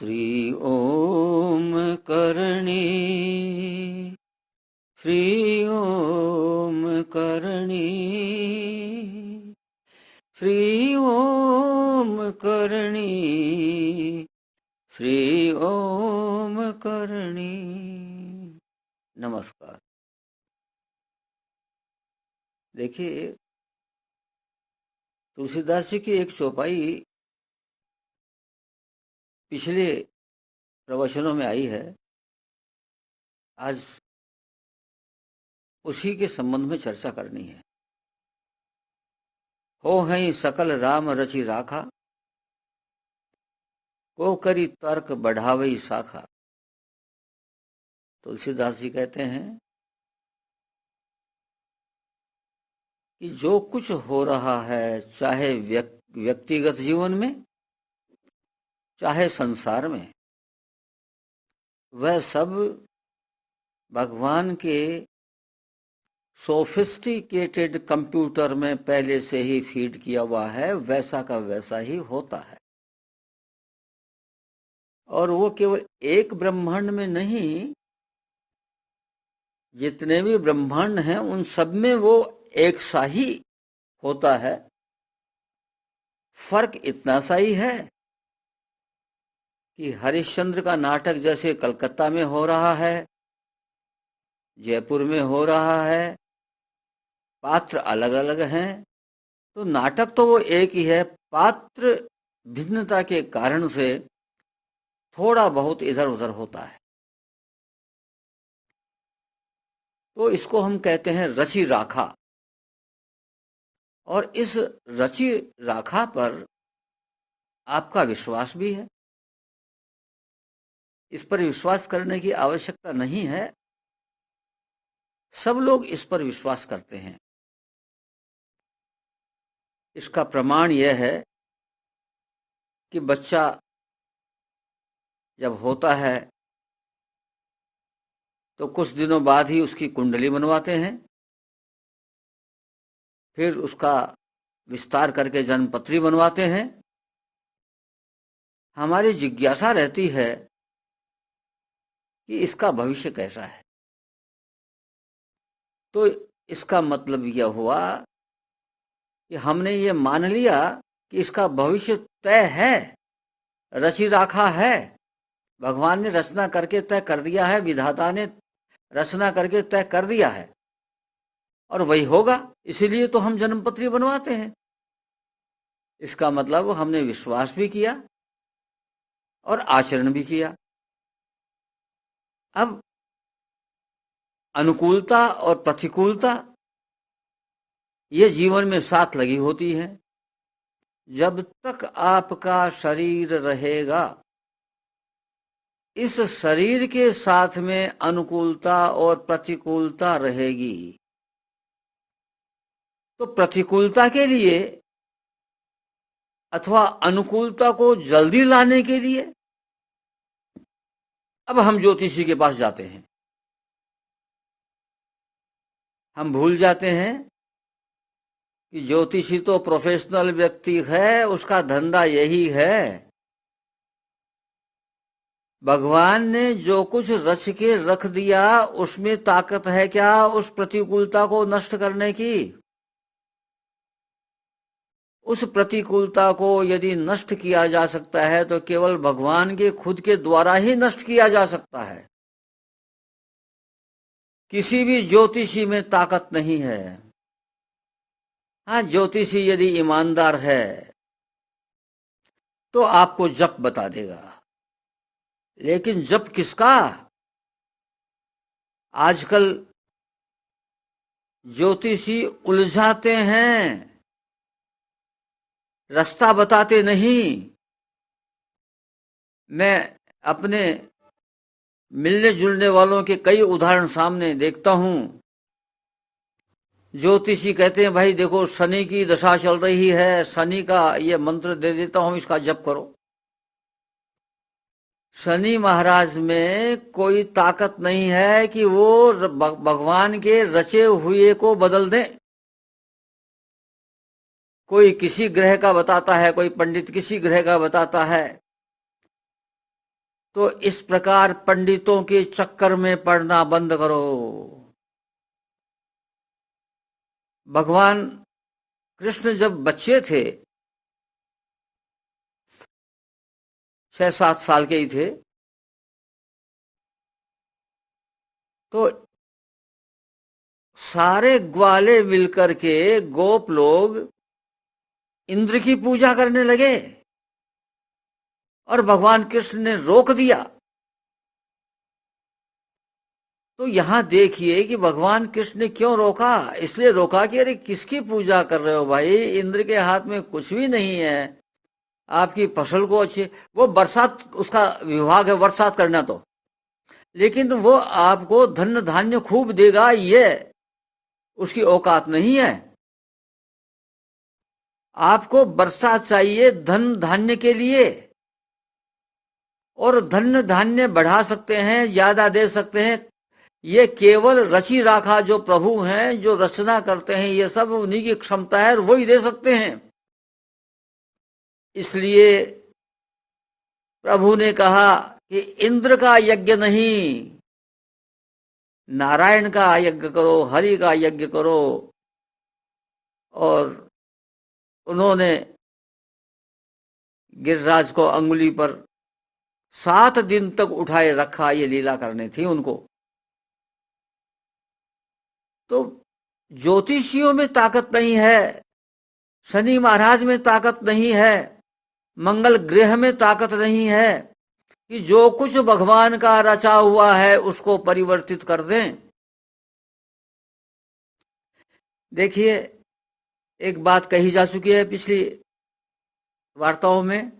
श्री ओम करणी, श्री ओम करणी, श्री ओम करणी, श्री ओम करणी। नमस्कार। देखिए, तुलसीदास जी की एक चौपाई पिछले प्रवचनों में आई है। आज उसी के संबंध में चर्चा करनी है। हो हैं सकल राम रचि राखा, को करी तर्क बढ़ावई शाखा। तुलसीदास जी कहते हैं कि जो कुछ हो रहा है, चाहे व्यक्तिगत जीवन में, चाहे संसार में, वह सब भगवान के सोफिस्टिकेटेड कंप्यूटर में पहले से ही फीड किया हुआ है, वैसा का वैसा ही होता है। और वो केवल एक ब्रह्मांड में नहीं, जितने भी ब्रह्मांड हैं उन सब में वो एक सा ही होता है। फर्क इतना सा ही है कि हरिश्चंद्र का नाटक जैसे कलकत्ता में हो रहा है, जयपुर में हो रहा है, पात्र अलग अलग हैं, तो नाटक तो वो एक ही है। पात्र भिन्नता के कारण से थोड़ा बहुत इधर उधर होता है। तो इसको हम कहते हैं रचि राखा। और इस रचि राखा पर आपका विश्वास भी है। इस पर विश्वास करने की आवश्यकता नहीं है, सब लोग इस पर विश्वास करते हैं। इसका प्रमाण यह है कि बच्चा जब होता है तो कुछ दिनों बाद ही उसकी कुंडली बनवाते हैं, फिर उसका विस्तार करके जन्मपत्री बनवाते हैं। हमारी जिज्ञासा रहती है कि इसका भविष्य कैसा है। तो इसका मतलब यह हुआ कि हमने ये मान लिया कि इसका भविष्य तय है, रचि राखा है। भगवान ने रचना करके तय कर दिया है, विधाता ने रचना करके तय कर दिया है और वही होगा। इसीलिए तो हम जन्मपत्री बनवाते हैं। इसका मतलब हमने विश्वास भी किया और आचरण भी किया। अब अनुकूलता और प्रतिकूलता ये जीवन में साथ लगी होती है। जब तक आपका शरीर रहेगा, इस शरीर के साथ में अनुकूलता और प्रतिकूलता रहेगी। तो प्रतिकूलता के लिए अथवा अनुकूलता को जल्दी लाने के लिए अब हम ज्योतिषी के पास जाते हैं। हम भूल जाते हैं कि ज्योतिषी तो प्रोफेशनल व्यक्ति है, उसका धंधा यही है। भगवान ने जो कुछ रच के रख दिया, उसमें ताकत है क्या उस प्रतिकूलता को नष्ट करने की? उस प्रतिकूलता को यदि नष्ट किया जा सकता है तो केवल भगवान के खुद के द्वारा ही नष्ट किया जा सकता है। किसी भी ज्योतिषी में ताकत नहीं है। हाँ, ज्योतिषी यदि ईमानदार है तो आपको जप बता देगा, लेकिन जप किसका? आजकल ज्योतिषी उलझाते हैं, रास्ता बताते नहीं। मैं अपने मिलने जुलने वालों के कई उदाहरण सामने देखता हूं। ज्योतिषी कहते हैं भाई देखो शनि की दशा चल रही है, शनि का ये मंत्र दे देता हूं, इसका जप करो। शनि महाराज में कोई ताकत नहीं है कि वो भगवान के रचे हुए को बदल दें। कोई किसी ग्रह का बताता है, कोई पंडित किसी ग्रह का बताता है। तो इस प्रकार पंडितों के चक्कर में पड़ना बंद करो। भगवान कृष्ण जब बच्चे थे, 6-7 साल के ही थे, तो सारे ग्वाले मिलकर के गोप लोग इंद्र की पूजा करने लगे और भगवान कृष्ण ने रोक दिया। तो यहां देखिए कि भगवान कृष्ण ने क्यों रोका। इसलिए रोका कि अरे किसकी पूजा कर रहे हो भाई, इंद्र के हाथ में कुछ भी नहीं है, आपकी फसल को अच्छी, वो बरसात उसका विभाग है, बरसात करना तो, लेकिन वो आपको धन धान्य खूब देगा, ये उसकी औकात नहीं है। आपको बरसात चाहिए धन धान्य के लिए, और धन धान्य बढ़ा सकते हैं, ज्यादा दे सकते हैं, ये केवल रची राखा जो प्रभु हैं, जो रचना करते हैं, ये सब उन्हीं की क्षमता है और वही दे सकते हैं। इसलिए प्रभु ने कहा कि इंद्र का यज्ञ नहीं, नारायण का यज्ञ करो, हरि का यज्ञ करो। और उन्होंने गिरिराज को अंगुली पर 7 दिन तक उठाए रखा, ये लीला करनी थी उनको। तो ज्योतिषियों में ताकत नहीं है, शनि महाराज में ताकत नहीं है, मंगल ग्रह में ताकत नहीं है कि जो कुछ भगवान का रचा हुआ है उसको परिवर्तित कर दें। देखिए, एक बात कही जा चुकी है पिछली वार्ताओं में,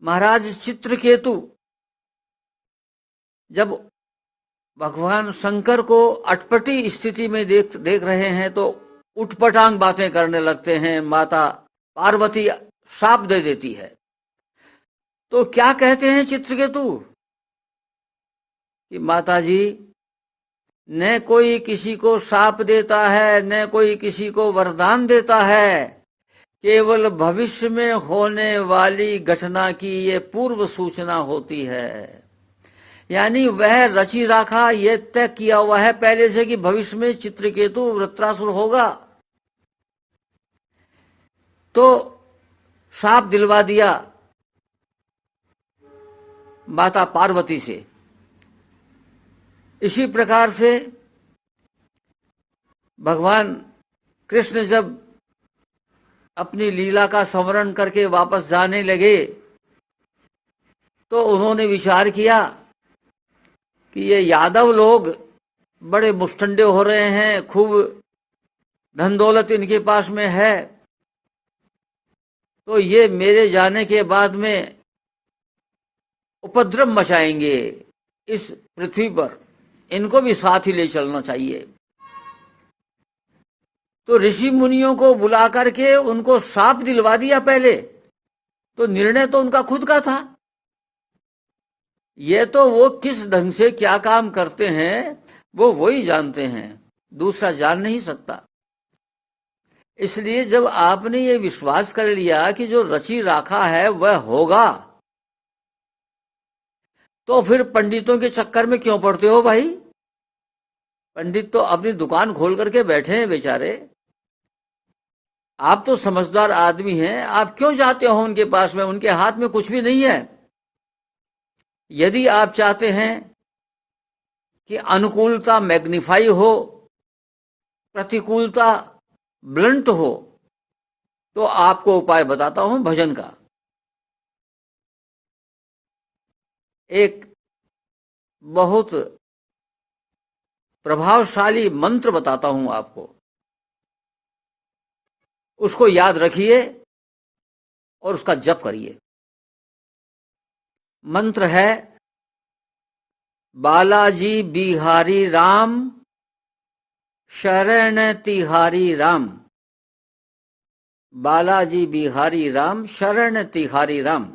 महाराज चित्रकेतु जब भगवान शंकर को अटपटी स्थिति में देख रहे हैं तो उठपटांग बातें करने लगते हैं। माता पार्वती शाप दे देती है। तो क्या कहते हैं चित्रकेतु कि माता जी, न कोई किसी को शाप देता है, न कोई किसी को वरदान देता है, केवल भविष्य में होने वाली घटना की ये पूर्व सूचना होती है। यानी वह रची राखा ये तय किया हुआ है पहले से कि भविष्य में चित्रकेतु वृत्रासुर होगा। तो शाप दिलवा दिया माता पार्वती से। इसी प्रकार से भगवान कृष्ण जब अपनी लीला का संवरण करके वापस जाने लगे तो उन्होंने विचार किया कि ये यादव लोग बड़े मुष्टंडे हो रहे हैं, खूब धन दौलत इनके पास में है, तो ये मेरे जाने के बाद में उपद्रव मचाएंगे इस पृथ्वी पर, इनको भी साथ ही ले चलना चाहिए। तो ऋषि मुनियों को बुला करके उनको शाप दिलवा दिया पहले। तो निर्णय तो उनका खुद का था, ये तो वो किस ढंग से क्या काम करते हैं वो वही जानते हैं, दूसरा जान नहीं सकता। इसलिए जब आपने ये विश्वास कर लिया कि जो रची राखा है वह होगा, तो फिर पंडितों के चक्कर में क्यों पड़ते हो भाई। पंडित तो अपनी दुकान खोल करके बैठे हैं बेचारे, आप तो समझदार आदमी हैं, आप क्यों जाते हो उनके पास में, उनके हाथ में कुछ भी नहीं है। यदि आप चाहते हैं कि अनुकूलता मैग्निफाई हो, प्रतिकूलता ब्लंट हो, तो आपको उपाय बताता हूं भजन का। एक बहुत प्रभावशाली मंत्र बताता हूं आपको, उसको याद रखिए और उसका जप करिए। मंत्र है, बालाजी बिहारी राम शरण तिहारी राम। बालाजी बिहारी राम शरण तिहारी राम।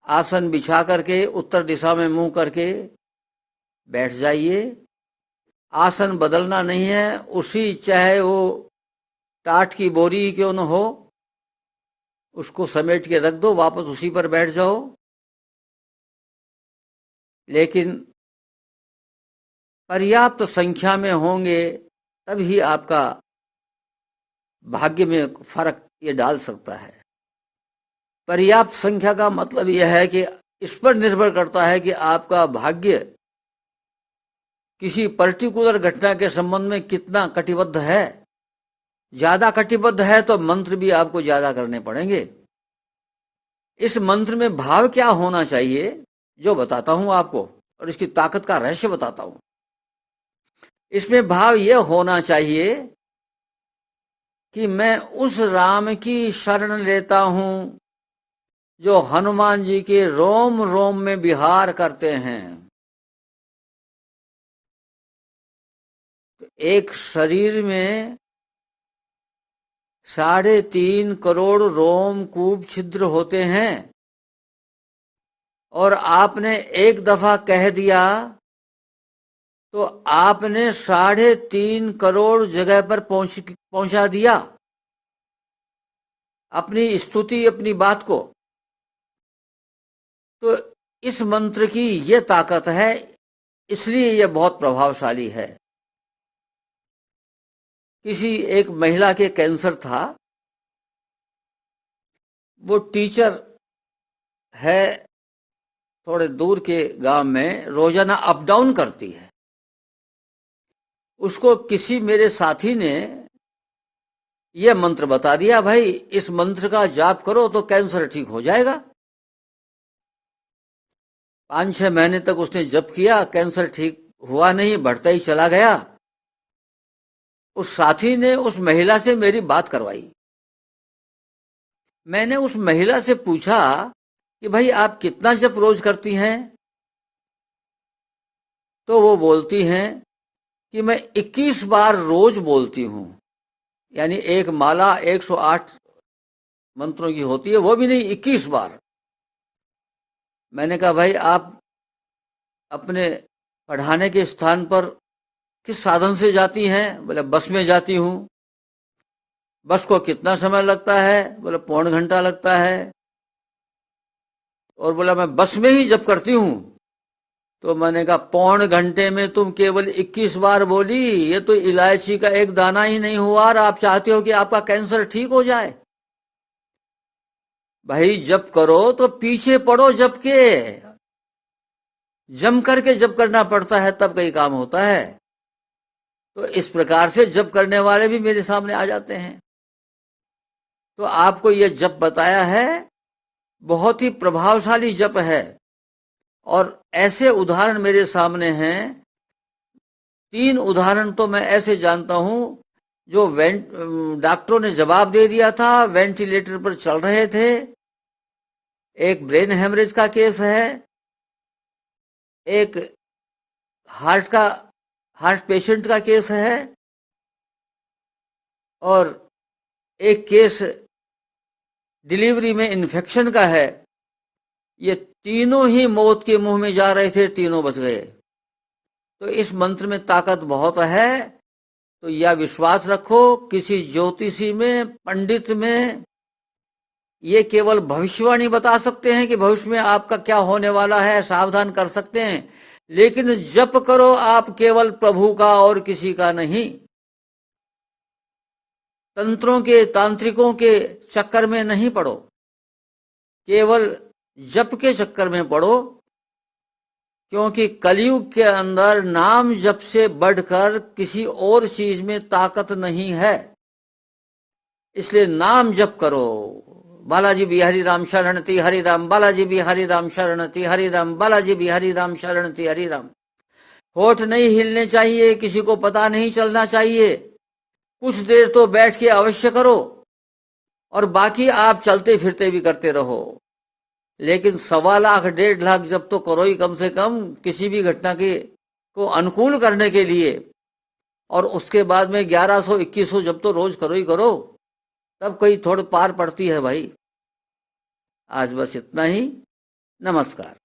आसन बिछा करके उत्तर दिशा में मुंह करके बैठ जाइए। आसन बदलना नहीं है, उसी चाहे वो टाट की बोरी क्यों न हो, उसको समेट के रख दो, वापस उसी पर बैठ जाओ। लेकिन पर्याप्त संख्या में होंगे तभी आपका भाग्य में फर्क ये डाल सकता है। पर्याप्त संख्या का मतलब यह है कि इस पर निर्भर करता है कि आपका भाग्य किसी पर्टिकुलर घटना के संबंध में कितना कटिबद्ध है। ज्यादा कटिबद्ध है तो मंत्र भी आपको ज्यादा करने पड़ेंगे। इस मंत्र में भाव क्या होना चाहिए जो बताता हूं आपको, और इसकी ताकत का रहस्य बताता हूं। इसमें भाव यह होना चाहिए कि मैं उस राम की शरण लेता हूं जो हनुमान जी के रोम रोम में विहार करते हैं। तो एक शरीर में 3.5 करोड़ रोमकूप छिद्र होते हैं, और आपने एक दफा कह दिया तो आपने 3.5 करोड़ जगह पर पहुंचा दिया अपनी स्तुति, अपनी बात को। तो इस मंत्र की ये ताकत है, इसलिए यह बहुत प्रभावशाली है। किसी एक महिला के कैंसर था, वो टीचर है, थोड़े दूर के गांव में रोजाना अप डाउन करती है। उसको किसी मेरे साथी ने यह मंत्र बता दिया, भाई इस मंत्र का जाप करो तो कैंसर ठीक हो जाएगा। 5-6 महीने तक उसने जप किया, कैंसर ठीक हुआ नहीं, बढ़ता ही चला गया। उस साथी ने उस महिला से मेरी बात करवाई। मैंने उस महिला से पूछा कि भाई आप कितना जप रोज करती हैं? तो वो बोलती हैं कि मैं 21 बार रोज बोलती हूं। यानी एक माला 108 मंत्रों की होती है, वो भी नहीं, 21 बार। मैंने कहा भाई आप अपने पढ़ाने के स्थान पर किस साधन से जाती हैं? बोले बस में जाती हूं। बस को कितना समय लगता है? बोले 1.25 घंटा लगता है। और बोला मैं बस में ही जप करती हूं। तो मैंने कहा 1.25 घंटे में तुम केवल 21 बार बोली, ये तो इलायची का एक दाना ही नहीं हुआ, और आप चाहते हो कि आपका कैंसर ठीक हो जाए। भाई जप करो तो पीछे पड़ो, जप के जम करके जप करना पड़ता है, तब कई काम होता है। तो इस प्रकार से जप करने वाले भी मेरे सामने आ जाते हैं। तो आपको यह जप बताया है, बहुत ही प्रभावशाली जप है। और ऐसे उदाहरण मेरे सामने हैं। 3 उदाहरण तो मैं ऐसे जानता हूं जो डॉक्टरों ने जवाब दे दिया था, वेंटिलेटर पर चल रहे थे। एक ब्रेन हेमरेज का केस है, एक हार्ट पेशेंट का केस है, और एक केस डिलीवरी में इन्फेक्शन का है। ये तीनों ही मौत के मुंह में जा रहे थे, तीनों बच गए। तो इस मंत्र में ताकत बहुत है। तो यह विश्वास रखो, किसी ज्योतिषी में, पंडित में ये केवल भविष्यवाणी बता सकते हैं कि भविष्य में आपका क्या होने वाला है, सावधान कर सकते हैं, लेकिन जप करो आप केवल प्रभु का और किसी का नहीं। तंत्रों के, तांत्रिकों के चक्कर में नहीं पड़ो, केवल जप के चक्कर में पड़ो। क्योंकि कलयुग के अंदर नाम जप से बढ़कर किसी और चीज में ताकत नहीं है। इसलिए नाम जप करो। बालाजी बिहारी राम शरण ती हरि राम, बालाजी बिहारी राम शरण ती हरि राम, बालाजी बिहारी राम शरण ती हरि राम। होठ नहीं हिलने चाहिए, किसी को पता नहीं चलना चाहिए। कुछ देर तो बैठ के अवश्य करो, और बाकी आप चलते फिरते भी करते रहो। लेकिन 1.25 लाख 1.5 लाख जब तो करो ही कम से कम, किसी भी घटना के को अनुकूल करने के लिए। और उसके बाद में 1100-2100 जब तो रोज करो ही करो, तब कहीं थोड़ी पार पड़ती है भाई। आज बस इतना ही। नमस्कार।